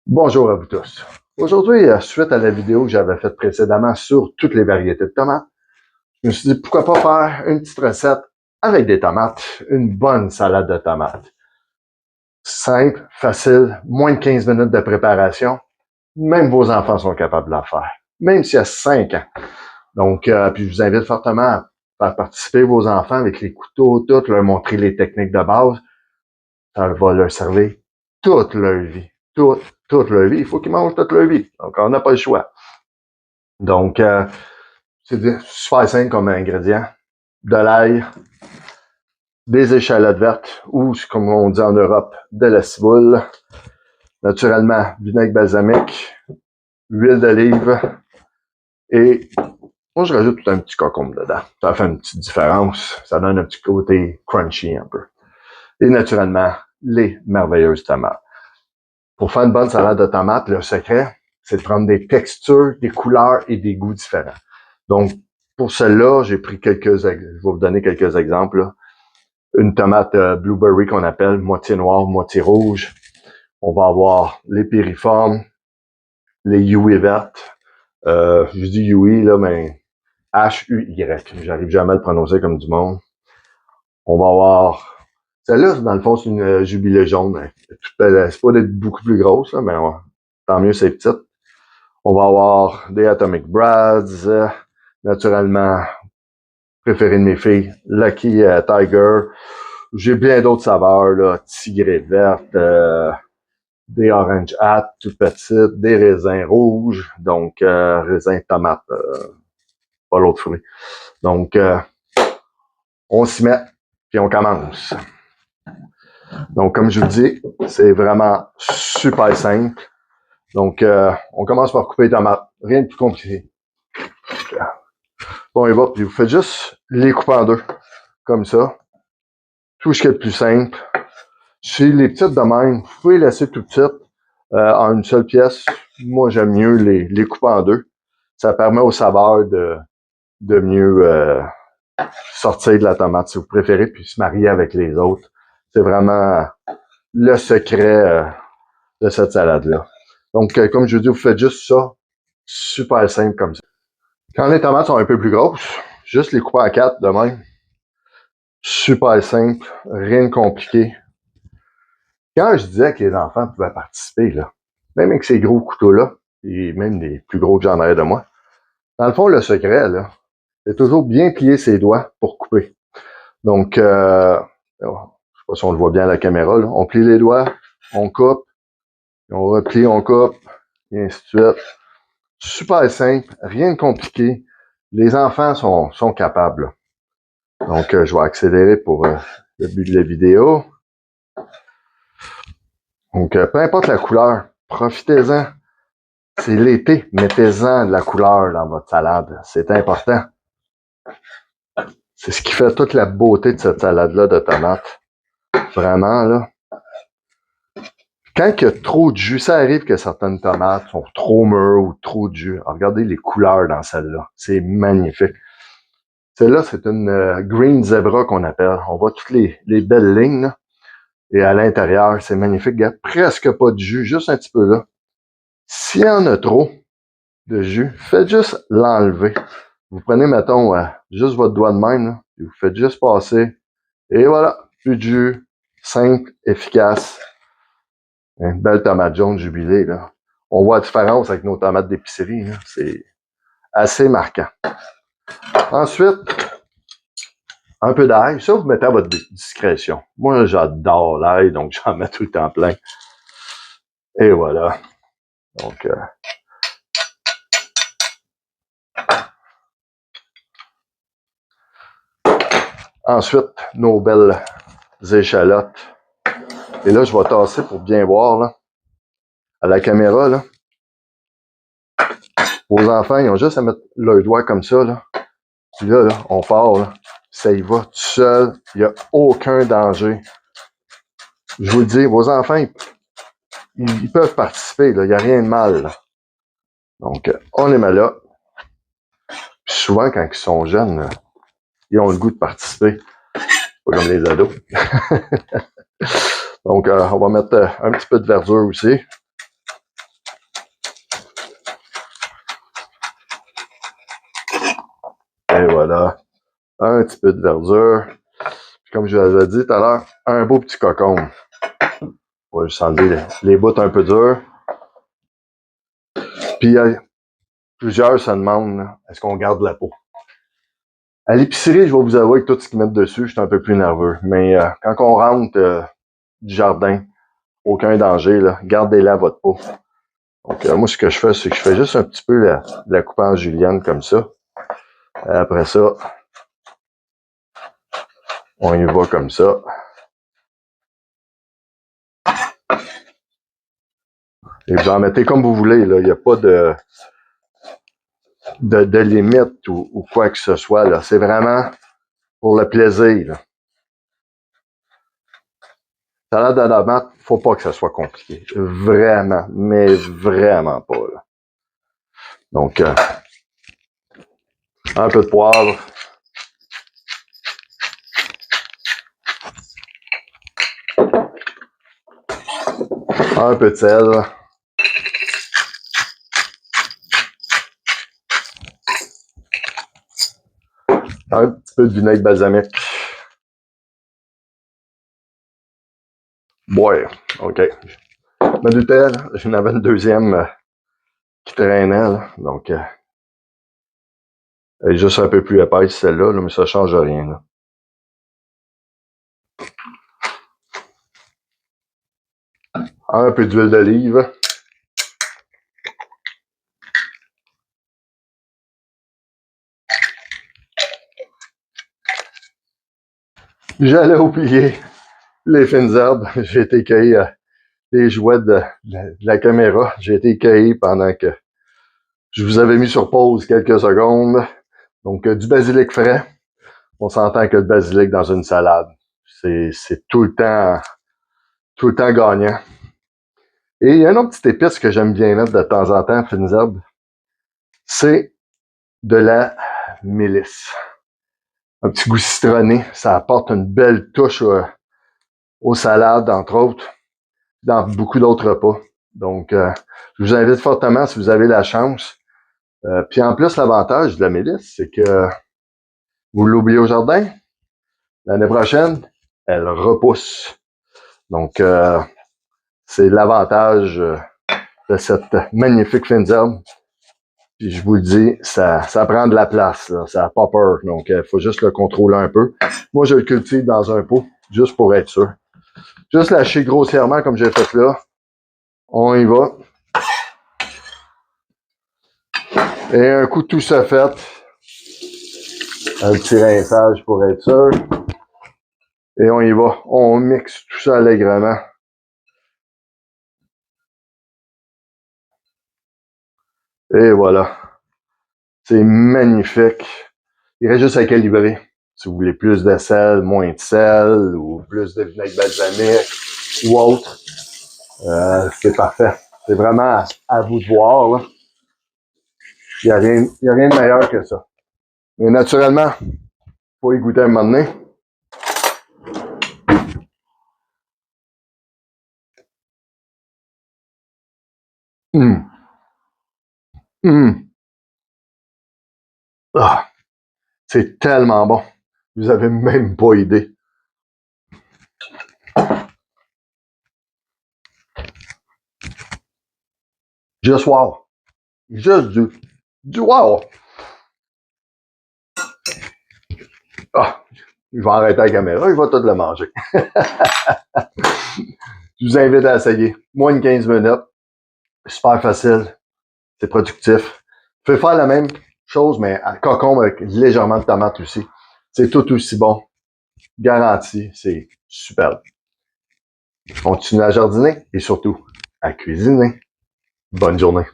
Bonjour à vous tous. Aujourd'hui, suite à la vidéo que j'avais faite précédemment sur toutes les variétés de tomates, je me suis dit pourquoi pas faire une petite recette avec des tomates, une bonne salade de tomates. Simple, facile, moins de 15 minutes de préparation. Même vos enfants sont capables de la faire, même s'il y a 5 ans. Donc, puis je vous invite fortement à faire participer vos enfants avec les couteaux, tout, leur montrer les techniques de base. Ça va leur servir toute leur vie. Toute leur vie. Il faut qu'ils mangent toute leur vie. Donc, on n'a pas le choix. Donc, c'est super simple comme ingrédient. De l'ail, des échalotes vertes, ou, comme on dit en Europe, de la ciboule. Naturellement, vinaigre balsamique, huile d'olive, et moi, je rajoute tout un petit concombre dedans. Ça fait une petite différence. Ça donne un petit côté crunchy un peu. Et naturellement, les merveilleuses tomates. Pour faire une bonne salade de tomates, le secret, c'est de prendre des textures, des couleurs et des goûts différents. Donc, pour celle-là, j'ai pris je vais vous donner quelques exemples. Là. Une tomate blueberry qu'on appelle moitié noire, moitié rouge. On va avoir les piriformes, les Yui vertes. Je dis Yui, là, mais H-U-Y. J'arrive jamais à le prononcer comme du monde. On va avoir... Celle-là, dans le fond, c'est une jubilée jaune. C'est pas d'être beaucoup plus grosse, là, mais tant mieux, c'est petite. On va avoir des Atomic Brads, naturellement, préféré de mes filles, Lucky Tiger. J'ai bien d'autres saveurs, là, tigrée verte, des orange hat tout petites, des raisins rouges, donc raisins tomates, pas l'autre fruit. Donc, on s'y met, puis on commence. Donc, comme je vous dis, c'est vraiment super simple. Donc, on commence par couper les tomates. Rien de plus compliqué. Bon, et va, puis vous faites juste les couper en deux, comme ça. Tout ce qui est le plus simple. Si les petites de même, vous pouvez les laisser tout petites en une seule pièce. Moi, j'aime mieux les couper en deux. Ça permet au saveur de mieux sortir de la tomate, si vous préférez, puis se marier avec les autres. C'est vraiment le secret de cette salade-là. Donc, comme je vous dis, vous faites juste ça, super simple comme ça. Quand les tomates sont un peu plus grosses, juste les couper à 4 de même. Super simple, rien de compliqué. Quand je disais que les enfants pouvaient participer, là, même avec ces gros couteaux-là, et même les plus gros que j'en ai de moi, dans le fond, le secret, là, c'est toujours bien plier ses doigts pour couper. Donc, je sais pas si on le voit bien à la caméra, là, on plie les doigts, on coupe, on replie, on coupe, et ainsi de suite. Super simple, rien de compliqué. Les enfants sont capables. Donc, je vais accélérer pour le but de la vidéo. Donc, peu importe la couleur, profitez-en. C'est l'été, mettez-en de la couleur dans votre salade. C'est important. C'est ce qui fait toute la beauté de cette salade-là de tomates. Vraiment, là. Quand il y a trop de jus, ça arrive que certaines tomates sont trop mûres ou trop de jus. Alors, regardez les couleurs dans celle-là. C'est magnifique. Celle-là, c'est une Green Zebra qu'on appelle. On voit toutes les belles lignes, là. Et à l'intérieur, c'est magnifique. Il n'y a presque pas de jus, juste un petit peu là. S'il y en a trop de jus, faites juste l'enlever. Vous prenez, mettons, juste votre doigt de même, là, et vous faites juste passer. Et voilà, plus de jus, simple, efficace. Une belle tomate jaune jubilée, là. On voit la différence avec nos tomates d'épicerie, c'est assez marquant. Ensuite, un peu d'ail. Ça, vous mettez à votre discrétion. Moi, j'adore l'ail, donc j'en mets tout le temps plein. Et voilà. Donc, ensuite, nos belles échalotes. Et là, je vais tasser pour bien voir, là, à la caméra, là. Vos enfants, ils ont juste à mettre leurs doigts comme ça, là. Puis là, on part, là. Ça y va tout seul. Il n'y a aucun danger. Je vous le dis, vos enfants, ils peuvent participer, là. Il n'y a rien de mal, là. Donc, on les met là. Puis souvent, quand ils sont jeunes, là, ils ont le goût de participer. Pas comme les ados. Donc, on va mettre un petit peu de verdure aussi. voilà. Un petit peu de verdure. Puis comme je vous l'avais dit tout à l'heure, un beau petit cocon. On va juste enlever les bouts un peu durs. Puis plusieurs se demandent, est-ce qu'on garde la peau? À l'épicerie, je vais vous avouer que tout ce qu'ils mettent dessus, je suis un peu plus nerveux. Mais quand on rentre du jardin, aucun danger, là, gardez-la votre peau. Donc moi, ce que je fais, c'est que je fais juste un petit peu la coupe en julienne comme ça. Après ça, on y va comme ça. Et vous en mettez comme vous voulez, là. Il n'y a pas de limite ou quoi que ce soit, là. C'est vraiment pour le plaisir, là. Salade de tomate, faut pas que ça soit compliqué. Vraiment, mais vraiment pas, là. Donc, un peu de poivre. Un peu de sel. Un petit peu de vinaigre balsamique. Ouais, OK. Ma doutais, j'en avais une deuxième qui traînait, là. Donc, elle est juste un peu plus épaisse, celle-là, là, mais ça change rien, là. Un peu d'huile d'olive. J'allais oublier les fines herbes. J'ai été cueillir les jouets de la caméra. J'ai été cueillir pendant que je vous avais mis sur pause quelques secondes. Donc, du basilic frais. On s'entend que le basilic dans une salade, c'est tout le temps gagnant. Et il y a une autre petite épice que j'aime bien mettre de temps en temps, fines herbes. C'est de la mélisse. Un petit goût citronné. Ça apporte une belle touche aux salades, entre autres, dans beaucoup d'autres repas. Donc, je vous invite fortement, si vous avez la chance. Puis en plus, l'avantage de la mélisse, c'est que vous l'oubliez au jardin, l'année prochaine, elle repousse. Donc, c'est l'avantage de cette magnifique fine herbe. Puis je vous le dis, ça prend de la place, là. Ça n'a pas peur. Donc, il faut juste le contrôler un peu. Moi, je le cultive dans un pot, juste pour être sûr. Juste lâcher grossièrement comme j'ai fait là. On y va. Et un coup tout ça fait, un petit rinçage pour être sûr. Et on y va. On mixe tout ça allègrement. Et voilà. C'est magnifique. Il reste juste à calibrer. Si vous voulez plus de sel, moins de sel, ou plus de vinaigre balsamique, ou autre, c'est parfait. C'est vraiment à vous de voir, là. Il n'y a rien de meilleur que ça. Mais naturellement, faut y goûter un moment donné. Hum. Hum. Ah, c'est tellement bon. Vous avez même pas idée. Juste wow. Juste du wow. Ah, je vais arrêter la caméra, il va tout le manger. Je vous invite à essayer. Moins de 15 minutes. Super facile. C'est productif. Vous pouvez faire la même chose, mais à concombre avec légèrement de tomate aussi. C'est tout aussi bon. Garanti. C'est super. Continuez à jardiner et surtout à cuisiner. Bonne journée.